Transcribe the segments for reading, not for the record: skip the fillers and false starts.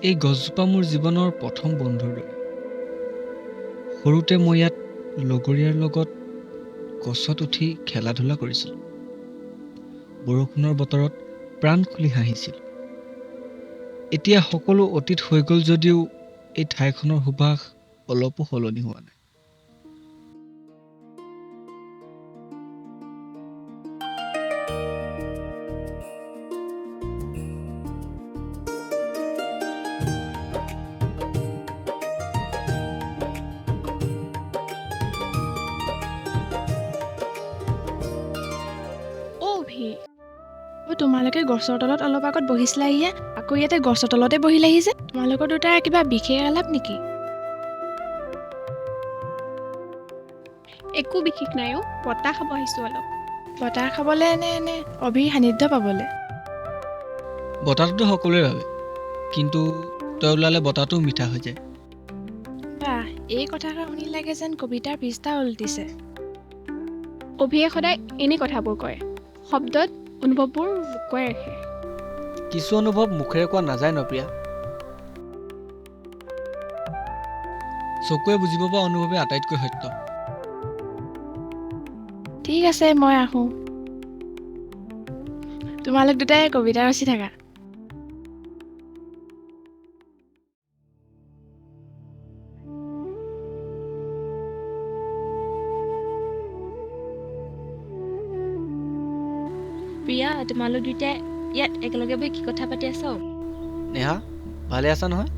এই গছজোপা মোৰ জীৱনৰ প্ৰথম বন্ধুৰ দৰে। সৰুতে মই ইয়াত লগৰীয়াৰ লগত গছত উঠি খেলা ধূলা কৰিছিলোঁ। বৰষুণৰ বতৰত প্ৰাণ খুলি হাঁহিছিলোঁ। এতিয়া সকলো অতীত হৈ গ'ল যদিও এই ঠাইখনৰ সুবাস অলপো সলনি হোৱা নাই। তোমালোকে গছৰ তলত অলপ আগত বহিছিলাহিহে, আকৌ ইয়াতে গছৰ তলতে বহিলাহি যে। তোমালোকৰ দুটাৰ কিবা বিশেষ আলাপ নেকি? একো বিশেষ নাই অ', বতাহ খাব আহিছোঁ অলপ। বতাহ খাবলৈ নে অভিৰ সান্নিধ্য পাবলৈ? বতাহটোতো সকলোৰে ভাবে, কিন্তু তই ওলালে বতাহটোও মিঠা হৈ যায়। বাহ, এই কথাষাৰ শুনি লাগে যেন কবিতাৰ পৃষ্ঠা উলটিছে। অভিয়ে সদায় এনে কথাবোৰ কয়, শব্দত অনুভৱবোৰ লুকুৱাই ৰাখে। কিছু অনুভৱ মুখেৰে কোৱা নাযায় ন প্ৰিয়া। চকুৱে বুজিব পৰা অনুভৱে আটাইতকৈ সত্য। ঠিক আছে, মই আহোঁ। তোমালোক দুটাই কবিতা ৰচি থাকা। প্ৰিয়া, তোমালোক দুইটাই ইয়াত একেলগে বহি কি কথা পাতি আছ? নেহা, ভালে আছা নহয়?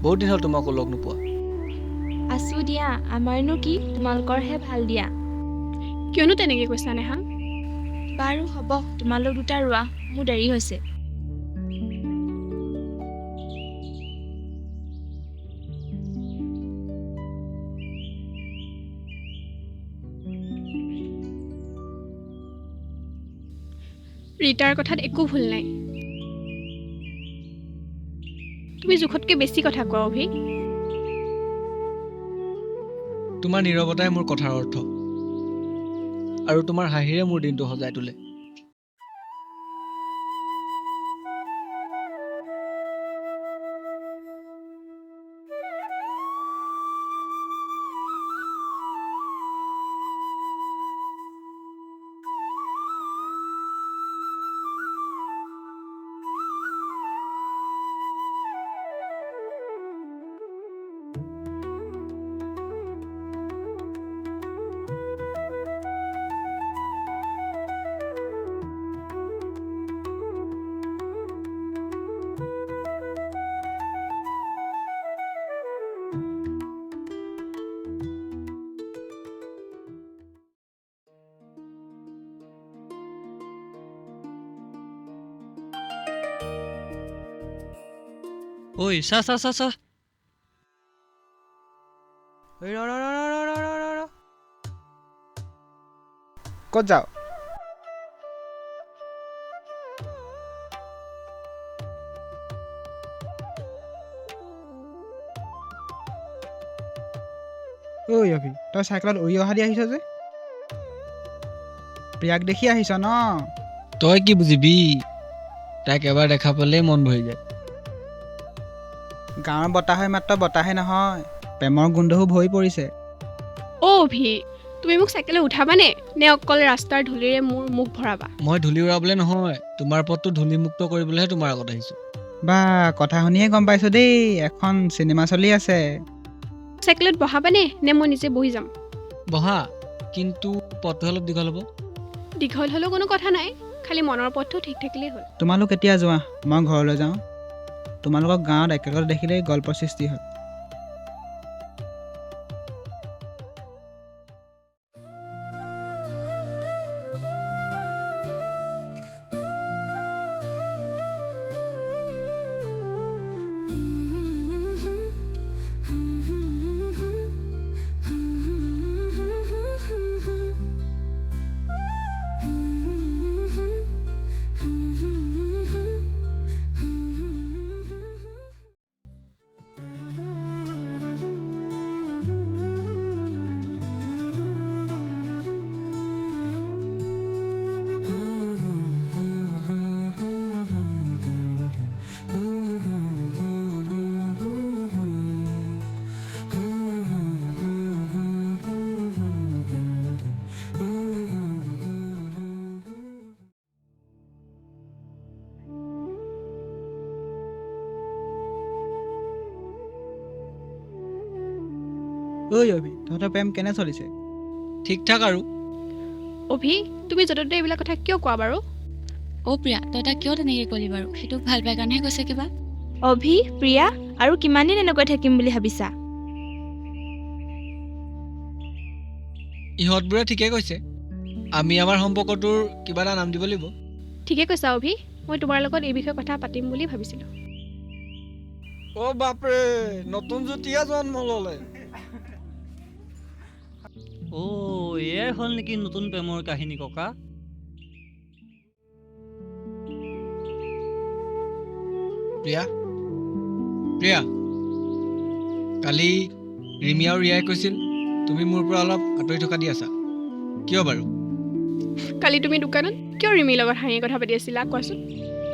বহুত দিন হ'ল তোমাকো লগ নোপোৱা। আছো দিয়া, আমাৰনো কি, তোমালোকৰহে ভাল দিয়া। কিয়নো তেনেকৈ কৈছা নেহা? বাৰু হ'ব, তোমালোক দুটা ৰোৱা, মোৰ দেৰি হৈছে। ৰীতাৰ কথাত একো ভুল নাই। তুমি জোখতকৈ বেছি কথা কোৱা অভি। তোমাৰ নীৰৱতাই মোৰ কথাৰ অৰ্থ, আৰু তোমাৰ হাঁহিৰে মোৰ দিনটো সজাই তোলে। ঐ চা চা চা চা, ক'ত যাও? ঐ অভি, তই চাইকেলত উৰি অহা দি আহিছ যে? প্ৰিয়াক দেখি আহিছ ন? তই কি বুজিবি? তাইক এবাৰ দেখা পালেই মন ভৰি যায়। গাঁৱৰ বতাহে মাত্ৰ বতাহে নহয়, প্ৰেমৰ গোন্ধও ভৰি পৰিছে। অ' অভি, তুমি মোক চাইকেলত উঠাবানে? নে অকল ৰাস্তাৰ ধূলিৰে মোৰ মুখ ভৰাবা? মই ধূলি উৰাবলৈ নহয়, তোমাৰ পথটো ধূলিমুক্ত কৰিবলৈহে তোমাৰ আগত আহিছোঁ। বা, কথা শুনিয়ে গম পাইছো দেই, এখন চিনেমা চলি আছে। চাইকেলত বহাবানে? নে মই নিজে বহি যাম? বহা, কিন্তু পথটো অলপ দীঘল হ'ব। দীঘল হ'লেও কোনো কথা নাই, খালি মনৰ পথটো ঠিক থাকিলেই হ'ল। তোমালোক এতিয়া যোৱা, মই ঘৰলৈ যাওঁ। তোমালোকক গাঁৱত একেলগে দেখিলেই গল্পৰ সৃষ্টি হয়। ঐ অভি, তহঁতৰ প্ৰেম কেনে চলিছে? ঠিক ঠাক আৰু। অভি, তুমি য'তে ত'তে এইবিলাক কথা কিয় কোৱা বাৰু? অ' প্ৰিয়া, তই তাক কিয় তেনেকৈ ক'লি বাৰু? সেইটোক ভাল পাই কাৰণেহে কৈছে কিবা। অভি, প্ৰিয়া, আৰু কিমান দিন এনেকৈ থাকিম বুলি ভাবিছা? ইহঁতবোৰে ঠিকে কৈছে, আমি আমাৰ সম্পৰ্কটোৰ কিবা এটা নাম দিব লাগিব। ঠিকে কৈছা অভি, মই তোমাৰ লগত এই বিষয়ে কথা পাতিম বুলি ভাবিছিলোঁ। অ বাপৰে, নতুন যুটীয়া জন্ম ললে। এয়াই হ'ল নেকি নতুন প্ৰেমৰ কাহিনী ককা? প্ৰিয়া, প্ৰিয়া, কালি ৰিমি আৰু ৰিয়াই কৈছিল তুমি মোৰ পৰা অলপ আঁতৰি থকা দি আছা, কিয় বাৰু? কালি তুমি দোকানত কিয় ৰিমিৰ লগত হাঁহি কথা পাতি আছিলা কোৱাচোন?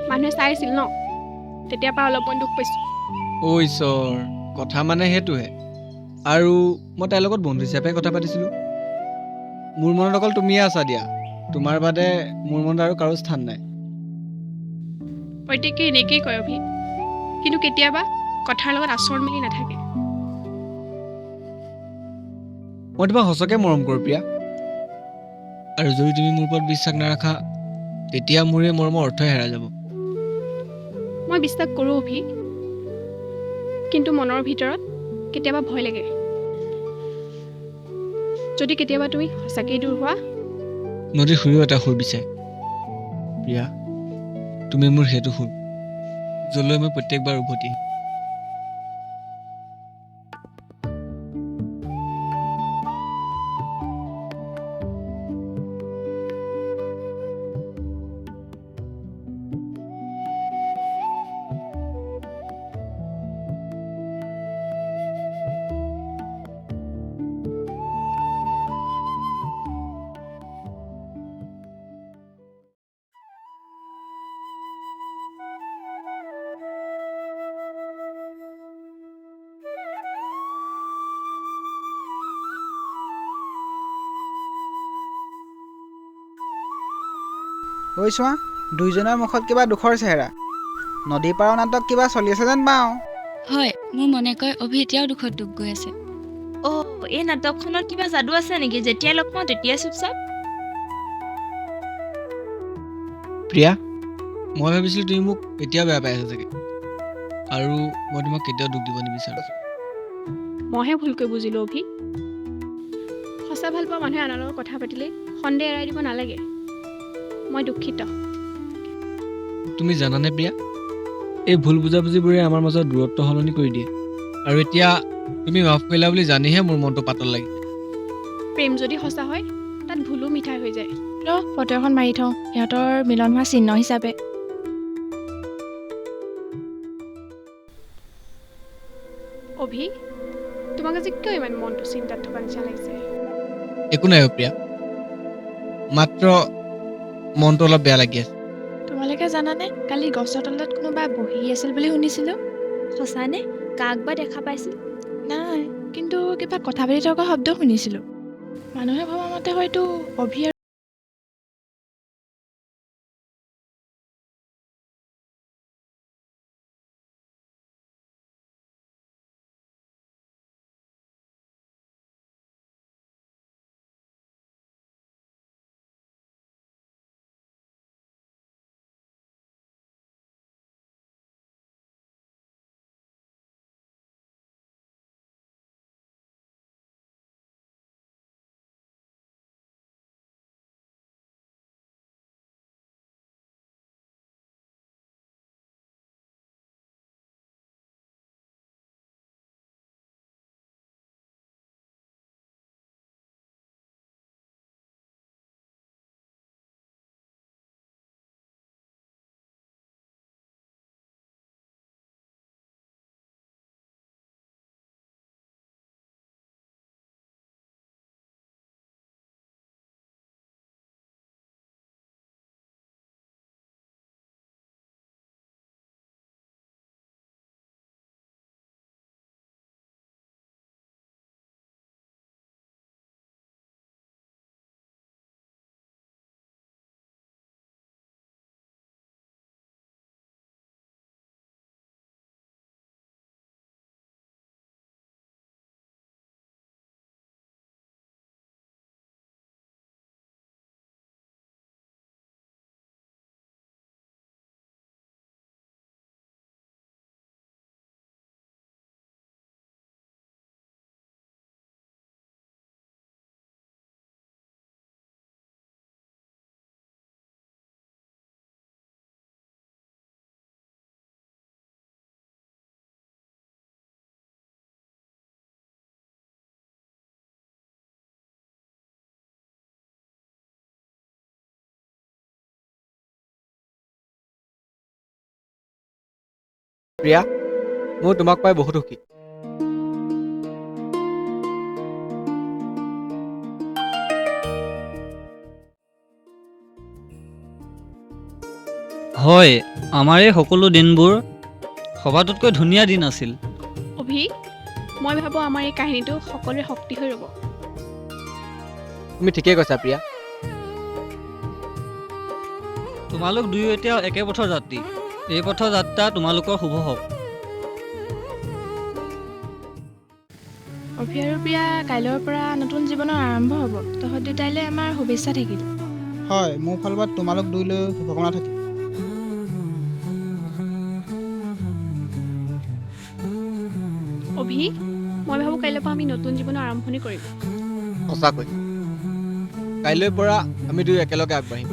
মানুহে চাই আছিল ন, তেতিয়াৰ পৰা অলপ মই দুখ পাইছোঁ। অ ঈশ্বৰ, কথা মানে সেইটোহে। আৰু মই তাইৰ লগত বন্ধু হিচাপে কথা পাতিছিলোঁ। মোৰ মনত অকল তুমিয়ে আছা দিয়া, তোমাৰ বাদে মোৰ মনত আৰু কাৰো স্থান নাই। প্ৰত্যেকেই এনেকেই কয় অভি, কিন্তু কেতিয়াবা কথাৰ লগত আচৰণ মিলি নাথাকে। মই তোমাক সঁচাকৈ মৰম কৰোঁ প্ৰিয়া, আৰু যদি তুমি মোৰ ওপৰত বিশ্বাস নাৰাখা তেতিয়া মোৰ এই মৰমৰ অৰ্থই হেৰাই যাব। মই বিশ্বাস কৰোঁ অভি, কিন্তু মনৰ ভিতৰত কেতিয়াবা ভয় লাগে। যদি কেতিয়াবা তুমি সঁচাকেই দূৰ হোৱা। নদীৰ সুৰেও এটা সুৰ বিচাৰে প্ৰিয়া, তুমি মোৰ সেইটো সুৰ, যলৈ মই প্ৰত্যেকবাৰ উভতি আহিম। ঐ চোৱা, দুইজনৰ মুখত কিবা দুখৰ চেহেৰা। নদীৰ পাৰৰ নাটক কিবা চলি আছে যেন পাওঁ। হয়, মোৰ মনে কয় অভি এতিয়াও দুখত ডুব গৈ আছে। অ' এই নাটকখনত কিবা যাদু আছে নেকি? যেতিয়াই লগ পাওঁ তেতিয়াই চুপচাপ। প্ৰিয়া, মই ভাবিছিলোঁ তুমি মোক এতিয়াও বেয়া পাই আছা চাগে, আৰু মই তোমাক কেতিয়াও দুখ দিব নিবিচাৰোঁ। মইহে ভুলকৈ বুজিলোঁ অভি। সঁচা ভাল পোৱা মানুহে আনৰ লগত কথা পাতিলেই সন্দেহ এৰাই দিব নালাগে। মই দুখিত। তুমি জানানে প্ৰিয়া, এই ভুল বুজাবুজিবোৰে আমাৰ মাজত দূৰত্ব সলনি কৰি দিয়ে, আৰু এতিয়া তুমি মাফ কৰিলা বুলি জানিহে মোৰ মনটো পাতল লাগিছে। প্ৰেম যদি সঁচা হয়, তাত ভুলো মিঠাই হৈ যায়। ফটো এখন মাৰি থওঁ, সিহঁতৰ মিলন হোৱা চিহ্ন হিচাপে। অভি, তোমাক আজি কিয় ইমান মনটো চিন্তাত থকা নিচিনা লাগিছে? একো নাই অ প্ৰিয়া, মাত্ৰ মনটো অলপ বেয়া লাগি আছে। তোমালোকে জানানে, কালি গছৰ তলত কোনোবা বহি আছিল বুলি শুনিছিলোঁ। সঁচানে? কাক বা দেখা পাইছিল? নাই, কিন্তু কিবা কথা পাতি থকা শব্দ শুনিছিলোঁ। মানুহে ভবা মতে হয়তো অভি আৰু প্ৰিয়া, মই তোমাক পাই বহুত সুখী। হয়, আমাৰ এই সকলো দিনবোৰ সবাতোতকৈ ধুনীয়া দিন আছিল। অভি, মই ভাবোঁ আমাৰ এই কাহিনীটো সকলোৰে শক্তি হৈ ৰ'ব। তুমি ঠিকেই কৈছা প্ৰিয়া। তোমালোক দুয়ো এতিয়া একে পথৰ যাত্ৰী। এই পথৰ যাত্ৰা তোমালোকৰ শুভ হওক। অভি আৰু প্ৰিয়া কাইলৈৰ পৰা নতুন জীৱনৰ আৰম্ভ হ'ব। তহঁত দুটাইলৈ আমাৰ শুভেচ্ছা থাকিল। হয়, মোৰ ফালৰ পৰা তোমালোক দুইলৈ শুভকামনা থাকিল। অভি, মই ভাবোঁ কাইলৈৰ পৰা আমি নতুন জীৱনৰ আৰম্ভণি কৰিম। সঁচাকৈ কাইলৈৰ পৰা আমি দুয়ো একেলগে আগবাঢ়িম।